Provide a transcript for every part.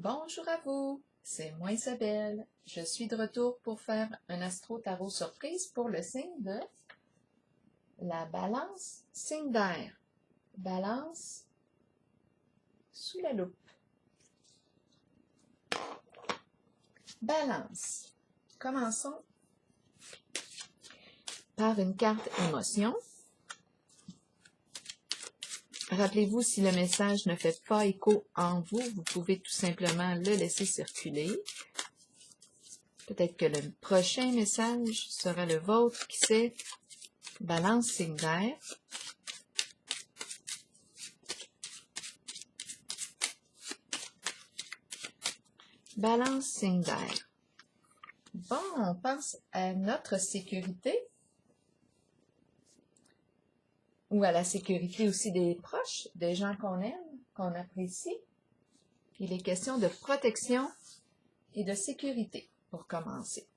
Bonjour à vous, c'est moi Isabelle. Je suis de retour pour faire un astro-tarot surprise pour le signe de la balance, signe d'air. Balance sous la loupe. Balance. Commençons par une carte émotion. Rappelez-vous, si le message ne fait pas écho en vous, vous pouvez tout simplement le laisser circuler. Peut-être que le prochain message sera le vôtre, qui sait. Balance, signe d'air. Balance, signe d'air. Bon, on pense à notre sécurité ou à la sécurité aussi des proches, des gens qu'on aime, qu'on apprécie. Puis il est question de protection et de sécurité pour commencer.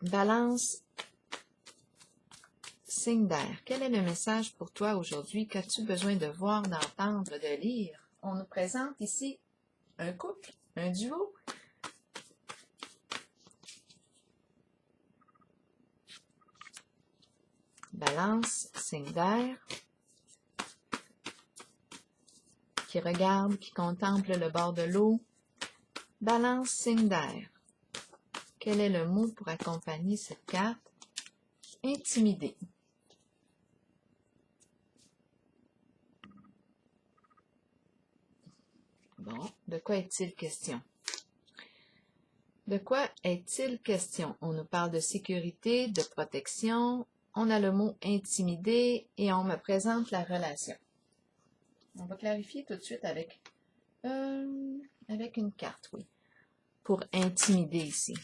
Balance, signe d'air. Quel est le message pour toi aujourd'hui? Qu'as-tu besoin de voir, d'entendre, de lire? On nous présente ici un couple, un duo. Balance, signe d'air. Qui regarde, qui contemple le bord de l'eau. Balance, signe d'air. Quel est le mot pour accompagner cette carte? Intimider. Bon, de quoi est-il question? De quoi est-il question? On nous parle de sécurité, de protection, on a le mot intimider et on me présente la relation. On va clarifier tout de suite avec une carte, oui, pour intimider ici.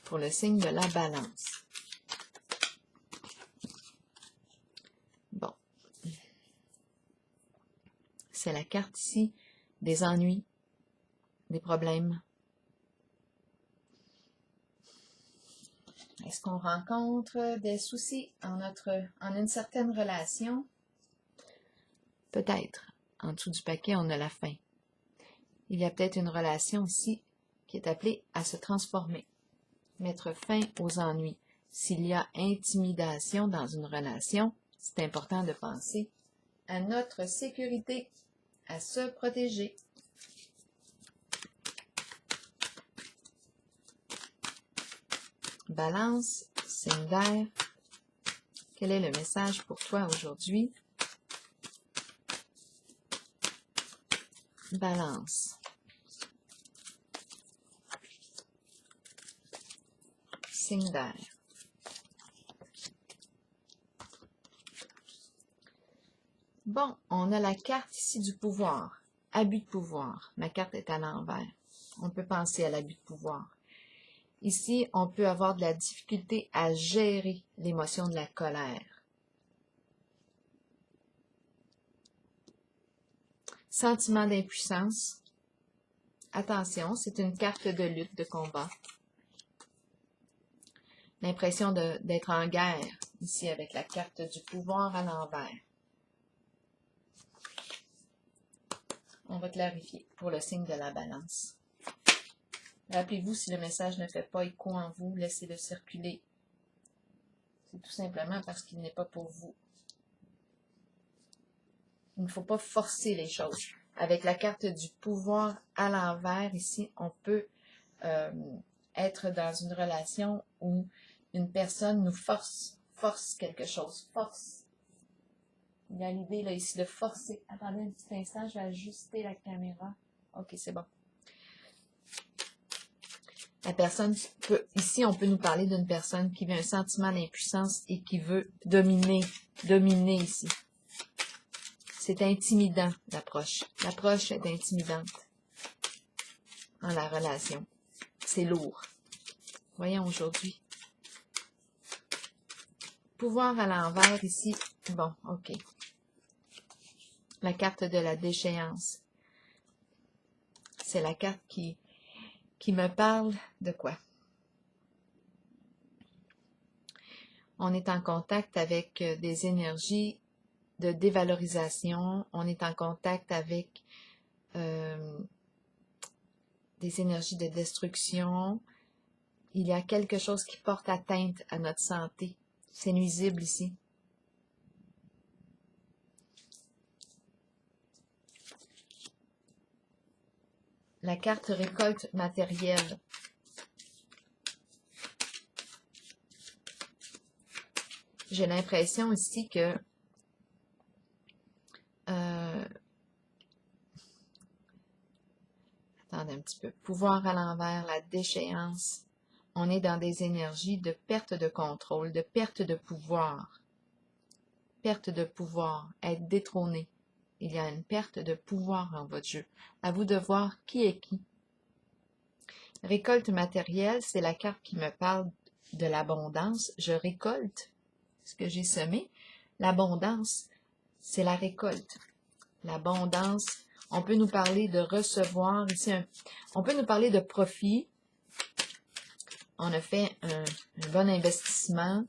Pour le signe de la balance. Bon. C'est la carte ici des ennuis, des problèmes. Est-ce qu'on rencontre des soucis en une certaine relation? Peut-être. En dessous du paquet, on a la fin. Il y a peut-être une relation ici qui est appelée à se transformer. Mettre fin aux ennuis. S'il y a intimidation dans une relation, c'est important de penser à notre sécurité, à se protéger. Balance, signe d'air. Quel est le message pour toi aujourd'hui? Balance. Signe d'air. Bon, on a la carte ici du pouvoir. Abus de pouvoir. Ma carte est à l'envers. On peut penser à l'abus de pouvoir. Ici, on peut avoir de la difficulté à gérer l'émotion de la colère. Sentiment d'impuissance. Attention, c'est une carte de lutte, de combat. L'impression d'être en guerre, ici, avec la carte du pouvoir à l'envers. On va clarifier pour le signe de la balance. Rappelez-vous, si le message ne fait pas écho en vous, laissez-le circuler. C'est tout simplement parce qu'il n'est pas pour vous. Il ne faut pas forcer les choses. Avec la carte du pouvoir à l'envers, ici, on peut être dans une relation où une personne nous force quelque chose, force. Il y a l'idée là ici de forcer. Attendez un petit instant, je vais ajuster la caméra. Ok, c'est bon. La personne peut, ici, on peut nous parler d'une personne qui vit un sentiment d'impuissance et qui veut dominer ici. C'est intimidant, l'approche. L'approche est intimidante dans la relation. C'est lourd. Voyons aujourd'hui. Pouvoir à l'envers ici. Bon, ok. La carte de la déchéance. C'est la carte qui me parle de quoi? On est en contact avec des énergies de dévalorisation. On est en contact avec des énergies de destruction. Il y a quelque chose qui porte atteinte à notre santé. C'est nuisible ici. La carte récolte matérielle. J'ai l'impression ici que attendez un petit peu. Pouvoir à l'envers, la déchéance. On est dans des énergies de perte de contrôle, de perte de pouvoir. Perte de pouvoir, être détrôné. Il y a une perte de pouvoir en votre jeu. À vous de voir qui est qui. Récolte matérielle, c'est la carte qui me parle de l'abondance. Je récolte ce que j'ai semé. L'abondance, c'est la récolte. L'abondance, on peut nous parler de recevoir ici, on peut nous parler de profit. On a fait un bon investissement.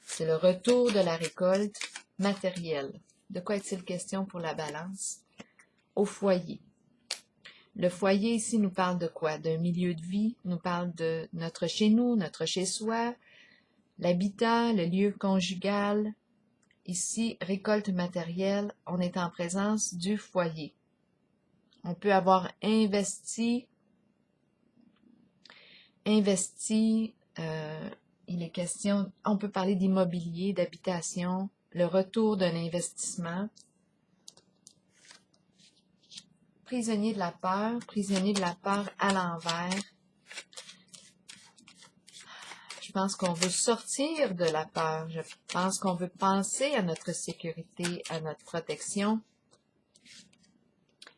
C'est le retour de la récolte matérielle. De quoi est-il question pour la balance? Au foyer. Le foyer ici nous parle de quoi? D'un milieu de vie, nous parle de notre chez-nous, notre chez-soi, l'habitat, le lieu conjugal. Ici, récolte matérielle, on est en présence du foyer. On peut avoir investi, il est question, on peut parler d'immobilier, d'habitation, le retour d'un investissement. Prisonnier de la peur à l'envers. Je pense qu'on veut sortir de la peur. Je pense qu'on veut penser à notre sécurité, à notre protection.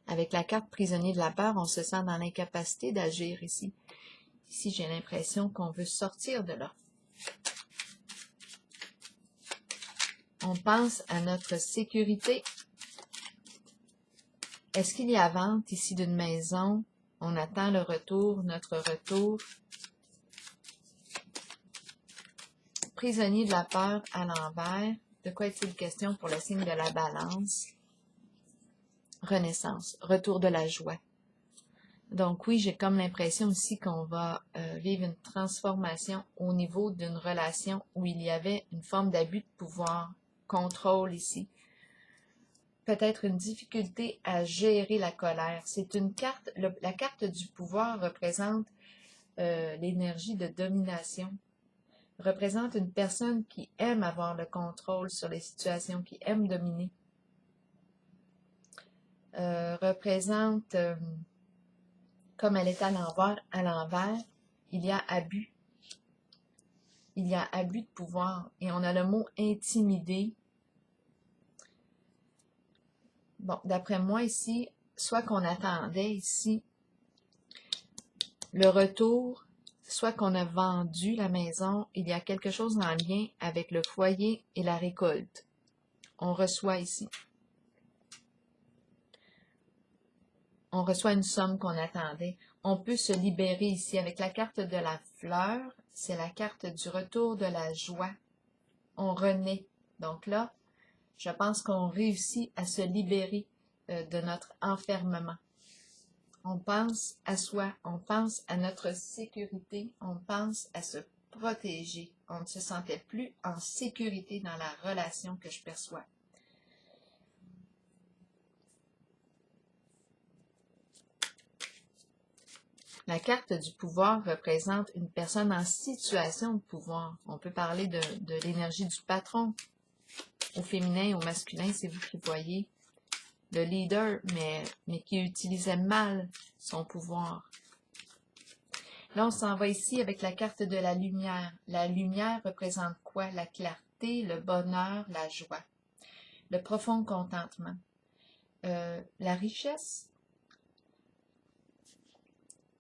Avec la carte prisonnier de la peur, on se sent dans l'incapacité d'agir ici. Ici, j'ai l'impression qu'on veut sortir de là. On pense à notre sécurité. Est-ce qu'il y a vente ici d'une maison? On attend le retour, notre retour. Prisonnier de la peur à l'envers. De quoi est-il question pour le signe de la balance? Renaissance, retour de la joie. Donc oui, j'ai comme l'impression aussi qu'on va vivre une transformation au niveau d'une relation où il y avait une forme d'abus de pouvoir, contrôle ici. Peut-être une difficulté à gérer la colère. C'est une carte, la carte du pouvoir représente l'énergie de domination, représente une personne qui aime avoir le contrôle sur les situations, qui aime dominer. Représente, comme elle est à l'envers, il y a abus. Il y a abus de pouvoir. Et on a le mot intimider. Bon, d'après moi ici, soit qu'on attendait ici le retour, soit qu'on a vendu la maison, il y a quelque chose en lien avec le foyer et la récolte. On reçoit ici. On reçoit une somme qu'on attendait. On peut se libérer ici avec la carte de la fleur. C'est la carte du retour de la joie. On renaît. Donc là, je pense qu'on réussit à se libérer de notre enfermement. On pense à soi, on pense à notre sécurité, on pense à se protéger. On ne se sentait plus en sécurité dans la relation que je perçois. La carte du pouvoir représente une personne en situation de pouvoir. On peut parler de l'énergie du patron, au féminin, au masculin, c'est vous qui voyez. Le leader, mais qui utilisait mal son pouvoir. Là, on s'en va ici avec la carte de la lumière. La lumière représente quoi? La clarté, le bonheur, la joie, le profond contentement. La richesse,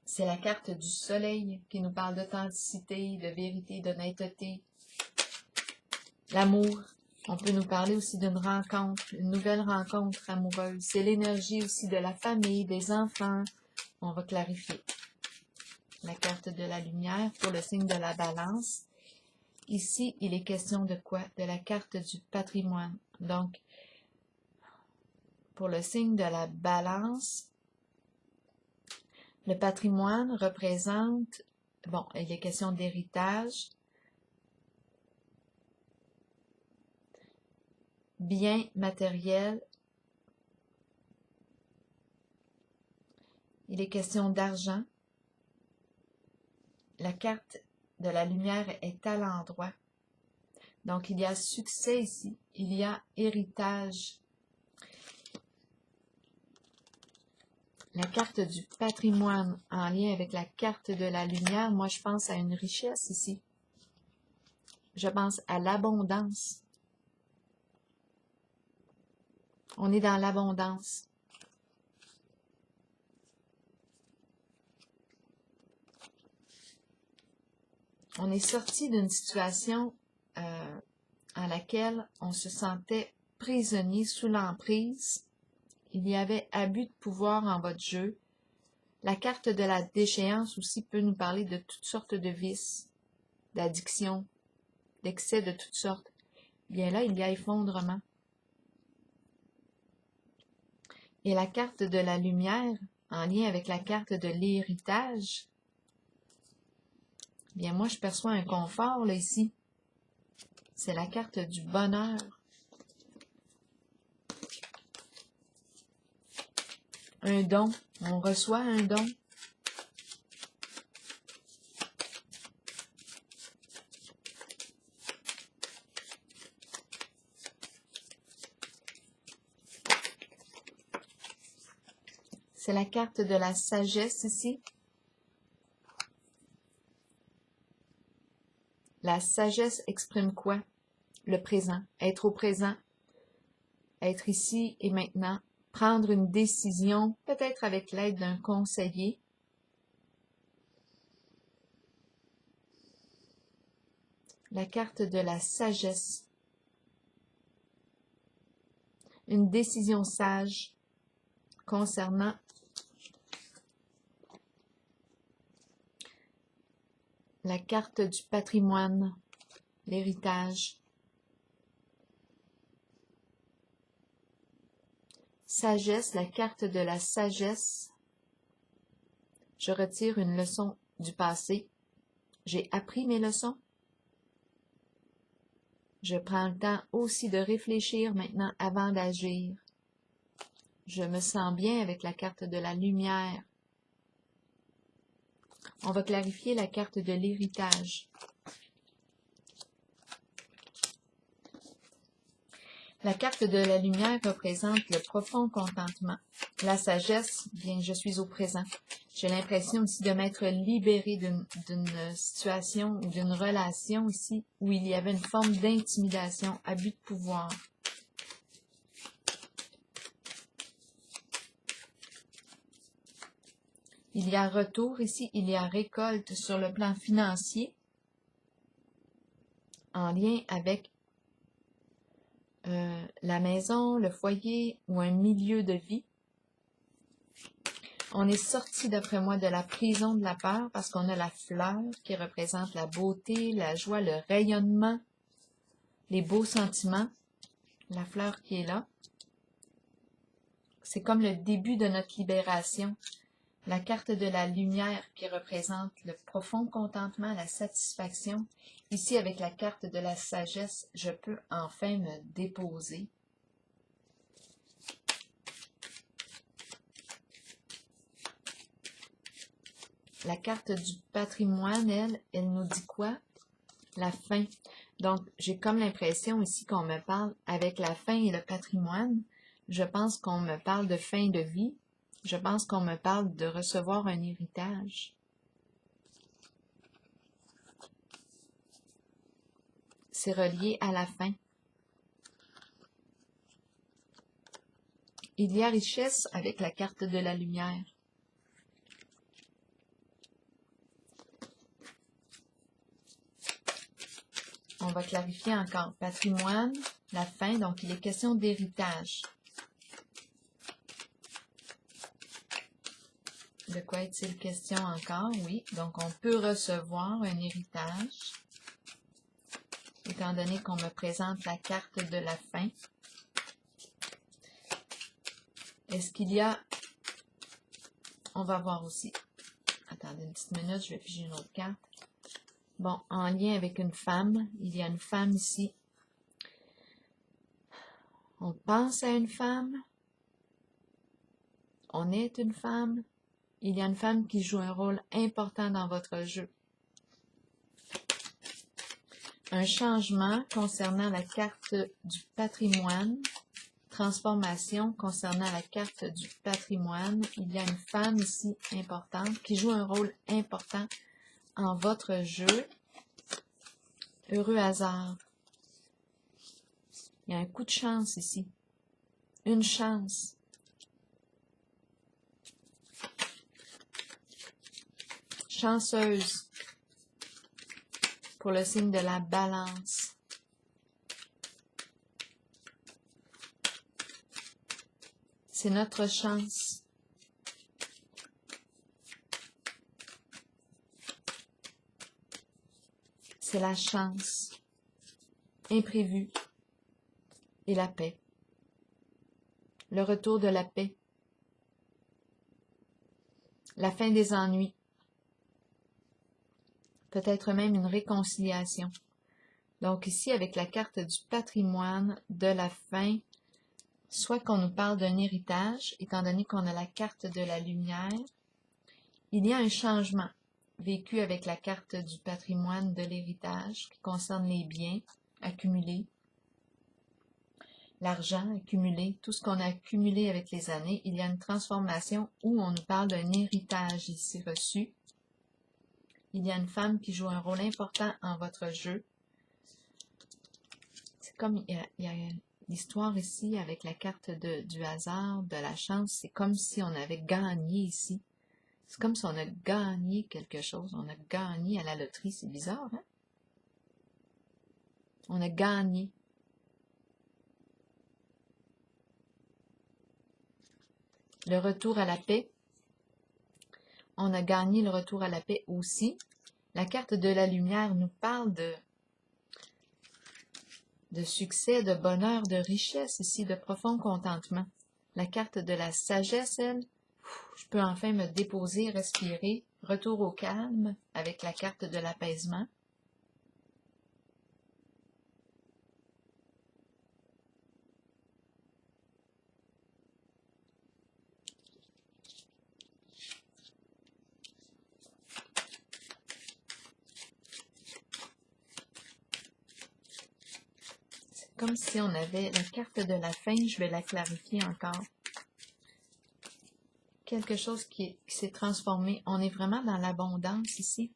c'est la carte du soleil qui nous parle d'authenticité, de vérité, d'honnêteté. L'amour, on peut nous parler aussi d'une rencontre, une nouvelle rencontre amoureuse. C'est l'énergie aussi de la famille, des enfants. On va clarifier. La carte de la lumière pour le signe de la balance. Ici, il est question de quoi? De la carte du patrimoine. Donc, pour le signe de la balance, le patrimoine représente, bon, il est question d'héritage, biens matériels, il est question d'argent. La carte de la lumière est à l'endroit. Donc, il y a succès ici, il y a héritage. La carte du patrimoine en lien avec la carte de la lumière, moi je pense à une richesse ici. Je pense à l'abondance. On est dans l'abondance. On est sorti d'une situation en laquelle on se sentait prisonnier sous l'emprise. Il y avait abus de pouvoir en votre jeu. La carte de la déchéance aussi peut nous parler de toutes sortes de vices, d'addiction, d'excès de toutes sortes. Bien là, il y a effondrement. Et la carte de la lumière, en lien avec la carte de l'héritage, bien moi je perçois un confort là ici. C'est la carte du bonheur. Un don. On reçoit un don. C'est la carte de la sagesse ici. La sagesse exprime quoi? Le présent. Être au présent. Être ici et maintenant. Prendre une décision, peut-être avec l'aide d'un conseiller. La carte de la sagesse. Une décision sage concernant la carte du patrimoine, l'héritage. Sagesse, la carte de la sagesse. Je retire une leçon du passé. J'ai appris mes leçons. Je prends le temps aussi de réfléchir maintenant avant d'agir. Je me sens bien avec la carte de la lumière. On va clarifier la carte de l'héritage. La carte de la lumière représente le profond contentement. La sagesse, bien, je suis au présent. J'ai l'impression aussi de m'être libérée d'une situation ou d'une relation ici où il y avait une forme d'intimidation, abus de pouvoir. Il y a retour ici, il y a récolte sur le plan financier en lien avec la maison, le foyer ou un milieu de vie. On est sorti, d'après moi, de la prison de la peur parce qu'on a la fleur qui représente la beauté, la joie, le rayonnement, les beaux sentiments. La fleur qui est là. C'est comme le début de notre libération. La carte de la lumière qui représente le profond contentement, la satisfaction. Ici, avec la carte de la sagesse, je peux enfin me déposer. La carte du patrimoine, elle nous dit quoi? La fin. Donc, j'ai comme l'impression ici qu'on me parle avec la fin et le patrimoine. Je pense qu'on me parle de fin de vie. Je pense qu'on me parle de recevoir un héritage. C'est relié à la fin. Il y a richesse avec la carte de la lumière. On va clarifier encore. Patrimoine, la fin, donc il est question d'héritage. De quoi est-il question encore? Oui, donc on peut recevoir un héritage. étant donné qu'on me présente la carte de la fin. Est-ce qu'il y a... On va voir aussi. Attendez une petite minute, je vais figer une autre carte. Bon, en lien avec une femme, il y a une femme ici. On pense à une femme. On est une femme. Il y a une femme qui joue un rôle important dans votre jeu. Un changement concernant la carte du patrimoine. Transformation concernant la carte du patrimoine. Il y a une femme ici importante qui joue un rôle important en votre jeu. Heureux hasard. Il y a un coup de chance ici. Une chance. Chanceuse. Pour le signe de la balance. C'est notre chance. C'est la chance. Imprévu. Et la paix. Le retour de la paix. La fin des ennuis. Peut-être même une réconciliation. Donc ici, avec la carte du patrimoine, de la fin, soit qu'on nous parle d'un héritage, étant donné qu'on a la carte de la lumière, il y a un changement vécu avec la carte du patrimoine de l'héritage qui concerne les biens accumulés, l'argent accumulé, tout ce qu'on a accumulé avec les années. Il y a une transformation où on nous parle d'un héritage ici reçu. Il y a une femme qui joue un rôle important en votre jeu. C'est comme il y a l'histoire ici avec la carte du hasard, de la chance. C'est comme si on avait gagné ici. C'est comme si on a gagné quelque chose. On a gagné à la loterie. C'est bizarre, hein? On a gagné. Le retour à la paix. On a gagné le retour à la paix aussi. La carte de la lumière nous parle de succès, de bonheur, de richesse ici, de profond contentement. La carte de la sagesse, elle, je peux enfin me déposer, respirer, retour au calme avec la carte de l'apaisement. Comme si on avait la carte de la fin, je vais la clarifier encore. Quelque chose qui s'est transformé. On est vraiment dans l'abondance ici.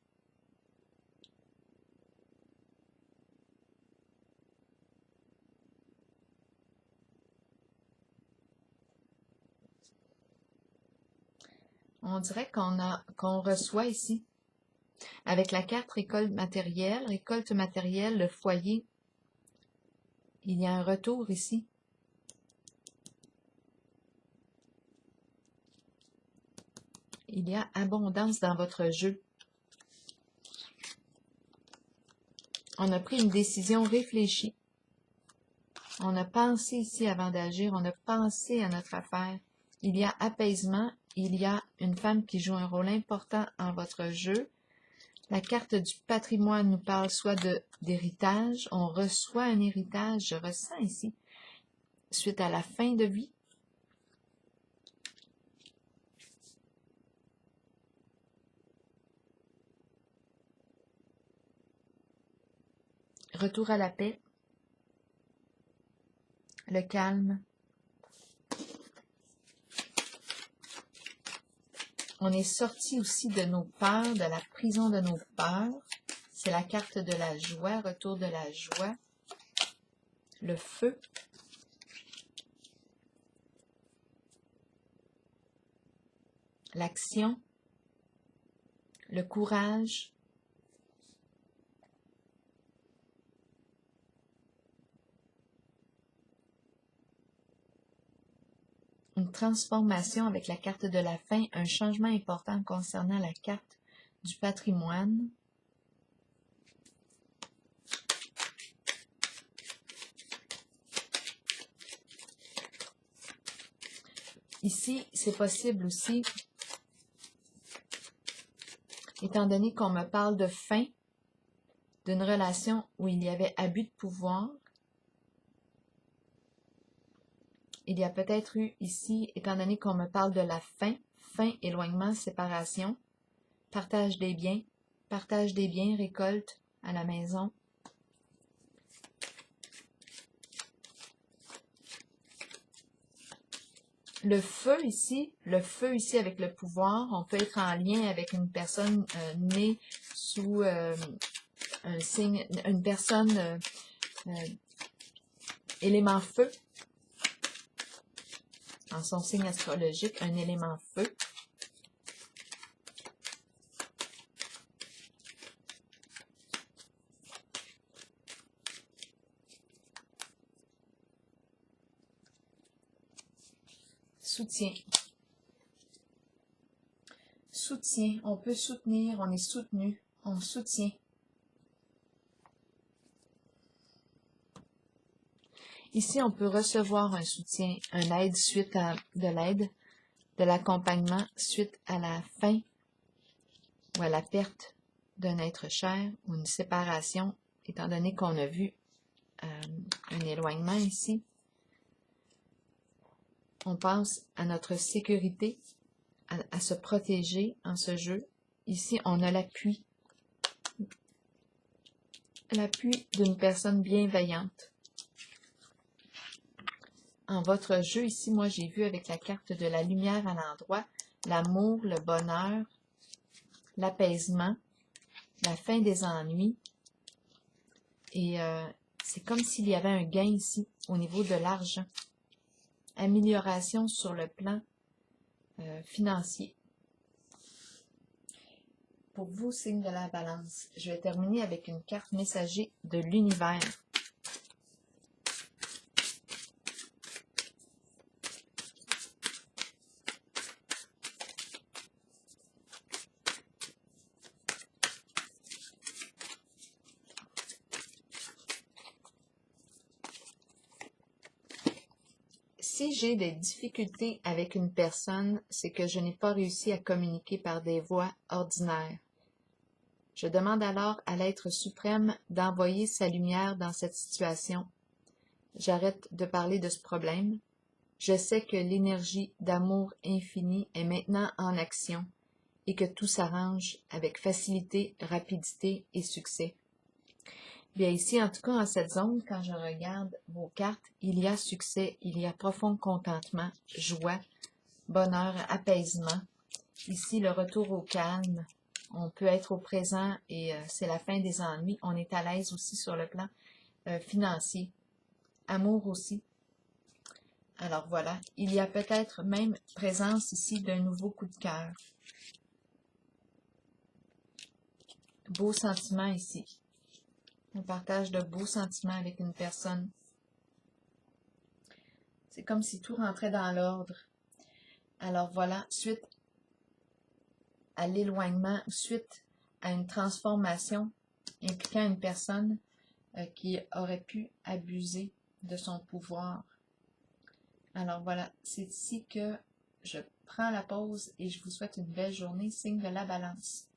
On dirait qu'on reçoit ici. Avec la carte récolte matérielle, le foyer, il y a un retour ici. Il y a abondance dans votre jeu. On a pris une décision réfléchie. On a pensé ici avant d'agir, on a pensé à notre affaire. Il y a apaisement, il y a une femme qui joue un rôle important en votre jeu. La carte du patrimoine nous parle soit d'héritage, on reçoit un héritage, je ressens ici, suite à la fin de vie. Retour à la paix, le calme. On est sorti aussi de nos peurs, de la prison de nos peurs. C'est la carte de la joie, retour de la joie. Le feu. L'action. Le courage. Une transformation avec la carte de la fin, un changement important concernant la carte du patrimoine. Ici, c'est possible aussi, étant donné qu'on me parle de fin d'une relation où il y avait abus de pouvoir, il y a peut-être eu ici, étant donné qu'on me parle de la fin, éloignement, séparation, partage des biens, récolte à la maison. Le feu ici avec le pouvoir, on peut être en lien avec une personne née sous un signe, une personne élément feu, en son signe astrologique, un élément feu. Soutien. Soutien, on peut soutenir, on est soutenu, on soutient. Ici, on peut recevoir un soutien, un aide suite à de l'aide, de l'accompagnement suite à la fin ou à la perte d'un être cher ou une séparation, étant donné qu'on a vu un éloignement ici. On pense à notre sécurité, à se protéger en ce jeu. Ici, on a l'appui d'une personne bienveillante. En votre jeu ici, moi j'ai vu avec la carte de la lumière à l'endroit, l'amour, le bonheur, l'apaisement, la fin des ennuis. Et c'est comme s'il y avait un gain ici au niveau de l'argent. Amélioration sur le plan financier. Pour vous, signe de la balance, je vais terminer avec une carte messager de l'univers. Si j'ai des difficultés avec une personne, c'est que je n'ai pas réussi à communiquer par des voies ordinaires. Je demande alors à l'être suprême d'envoyer sa lumière dans cette situation. J'arrête de parler de ce problème. Je sais que l'énergie d'amour infini est maintenant en action et que tout s'arrange avec facilité, rapidité et succès. Bien ici, en tout cas, en cette zone, quand je regarde vos cartes, il y a succès, il y a profond contentement, joie, bonheur, apaisement. Ici, le retour au calme. On peut être au présent et c'est la fin des ennuis. On est à l'aise aussi sur le plan financier. Amour aussi. Alors voilà, il y a peut-être même présence ici d'un nouveau coup de cœur. Beau sentiment ici. On partage de beaux sentiments avec une personne. C'est comme si tout rentrait dans l'ordre. Alors voilà, suite à l'éloignement, suite à une transformation impliquant une personne qui aurait pu abuser de son pouvoir. Alors voilà, c'est ici que je prends la pause et je vous souhaite une belle journée, signe de la balance.